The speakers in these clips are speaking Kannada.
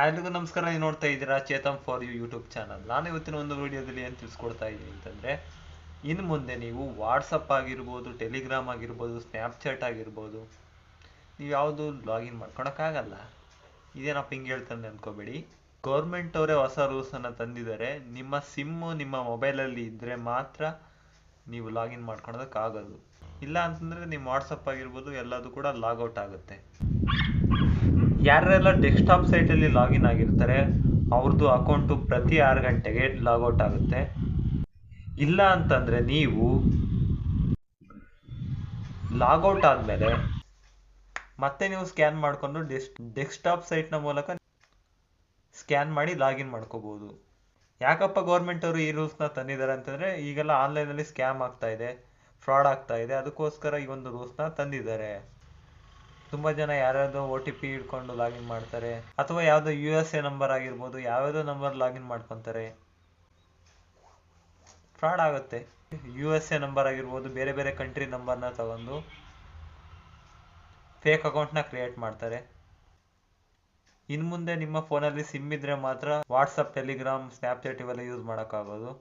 ಎಲ್ರಿಗೂ ನಮಸ್ಕಾರ. ನೀವು ನೋಡ್ತಾ ಇದ್ದೀರಾ Chetan for you YouTube channel. ನಾನು ಇವತ್ತಿನ ಒಂದು ವಿಡಿಯೋದಲ್ಲಿ ಏನು ತಿಳಿಸ್ಕೊಡ್ತಾ ಇದ್ದೀನಿ ಅಂತಂದರೆ, ಇನ್ನು ಮುಂದೆ ನೀವು ವಾಟ್ಸಪ್ ಆಗಿರ್ಬೋದು, ಟೆಲಿಗ್ರಾಮ್ ಆಗಿರ್ಬೋದು, ಸ್ನ್ಯಾಪ್ಚಾಟ್ ಆಗಿರ್ಬೋದು, ನೀವು ಯಾವುದು ಲಾಗಿನ್ ಮಾಡ್ಕೊಳಕ್ಕಾಗಲ್ಲ. ಇದೇನಪ್ಪ ಹಿಂಗೆ ಹೇಳ್ತಾನೆ ಅಂದ್ಕೋಬೇಡಿ. ಗೌರ್ಮೆಂಟ್ ಅವರೇ ಹೊಸ ರೂಲ್ಸನ್ನು ತಂದಿದ್ದಾರೆ. ನಿಮ್ಮ ಸಿಮ್ಮು ನಿಮ್ಮ ಮೊಬೈಲಲ್ಲಿ ಇದ್ದರೆ ಮಾತ್ರ ನೀವು ಲಾಗಿನ್ ಮಾಡ್ಕೊಳೋದಕ್ಕಾಗೋದು. ಇಲ್ಲ ಅಂತಂದರೆ ನಿಮ್ಮ ವಾಟ್ಸಪ್ ಆಗಿರ್ಬೋದು ಎಲ್ಲದೂ ಕೂಡ ಲಾಗೌಟ್ ಆಗುತ್ತೆ. ಯಾರೆಲ್ಲ ಡೆಸ್ಕ್ಟಾಪ್ ಸೈಟಲ್ಲಿ ಲಾಗಿನ್ ಆಗಿರ್ತಾರೆ ಅವ್ರದ್ದು ಅಕೌಂಟು ಪ್ರತಿ 6 ಗಂಟೆಗೆ ಲಾಗೌಟ್ ಆಗುತ್ತೆ. ಇಲ್ಲ ಅಂತಂದರೆ ನೀವು ಲಾಗೌಟ್ ಆದಮೇಲೆ ಮತ್ತೆ ನೀವು ಸ್ಕ್ಯಾನ್ ಮಾಡಿಕೊಂಡು ಡೆಸ್ಕ್ಟಾಪ್ ಸೈಟ್ನ ಮೂಲಕ ಸ್ಕ್ಯಾನ್ ಮಾಡಿ ಲಾಗಿನ್ ಮಾಡ್ಕೋಬೋದು. ಯಾಕಪ್ಪ ಗೌರ್ಮೆಂಟ್ ಅವರು ಈ ರೂಲ್ಸ್ನ ತಂದಿದ್ದಾರೆ ಅಂತಂದರೆ, ಈಗೆಲ್ಲ ಆನ್ಲೈನಲ್ಲಿ ಸ್ಕ್ಯಾಮ್ ಆಗ್ತಾ ಇದೆ, ಫ್ರಾಡ್ ಆಗ್ತಾ ಇದೆ. ಅದಕ್ಕೋಸ್ಕರ ಈ ಒಂದು ರೂಲ್ಸ್ನ ತಂದಿದ್ದಾರೆ. ತುಂಬ ಜನ ಯಾರ್ಯಾವುದೋ OTP ಇಟ್ಕೊಂಡು ಲಾಗಿನ್ ಮಾಡ್ತಾರೆ, ಅಥವಾ ಯಾವುದೋ USA ನಂಬರ್ ಆಗಿರ್ಬೋದು, ಯಾವ್ಯಾವುದೋ ನಂಬರ್ ಲಾಗಿನ್ ಮಾಡ್ಕೊತಾರೆ, ಫ್ರಾಡ್ ಆಗುತ್ತೆ. USA ನಂಬರ್ ಆಗಿರ್ಬೋದು, ಬೇರೆ ಬೇರೆ ಕಂಟ್ರಿ ನಂಬರ್ನ ತಗೊಂಡು ಫೇಕ್ ಅಕೌಂಟ್ನ ಕ್ರಿಯೇಟ್ ಮಾಡ್ತಾರೆ. ಇನ್ನು ಮುಂದೆ ನಿಮ್ಮ ಫೋನಲ್ಲಿ ಸಿಮ್ ಇದ್ರೆ ಮಾತ್ರ ವಾಟ್ಸಪ್, ಟೆಲಿಗ್ರಾಮ್, ಸ್ನ್ಯಾಪ್ಚಾಟ್ ಇವೆಲ್ಲ ಯೂಸ್ ಮಾಡೋಕ್ಕಾಗೋದು.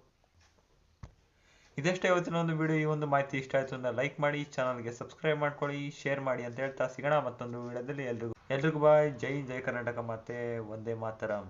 ಇದಷ್ಟೇ ಇವತ್ತಿನ ಒಂದು ವಿಡಿಯೋ. ಈ ಒಂದು ಮಾಹಿತಿ ಇಷ್ಟ ಆಯಿತು ಅಂದರೆ ಲೈಕ್ ಮಾಡಿ, ಚಾನಲ್ಗೆ ಸಬ್ಸ್ಕ್ರೈಬ್ ಮಾಡ್ಕೊಳ್ಳಿ, ಶೇರ್ ಮಾಡಿ ಅಂತ ಹೇಳ್ತಾ ಸಿಗೋಣ ಮತ್ತೊಂದು ವಿಡಿಯೋದಲ್ಲಿ. ಎಲ್ರಿಗೂ ಬಾಯ್. ಜೈ ಕರ್ನಾಟಕ, ಮತ್ತೆ ವಂದೇ ಮಾತರಂ.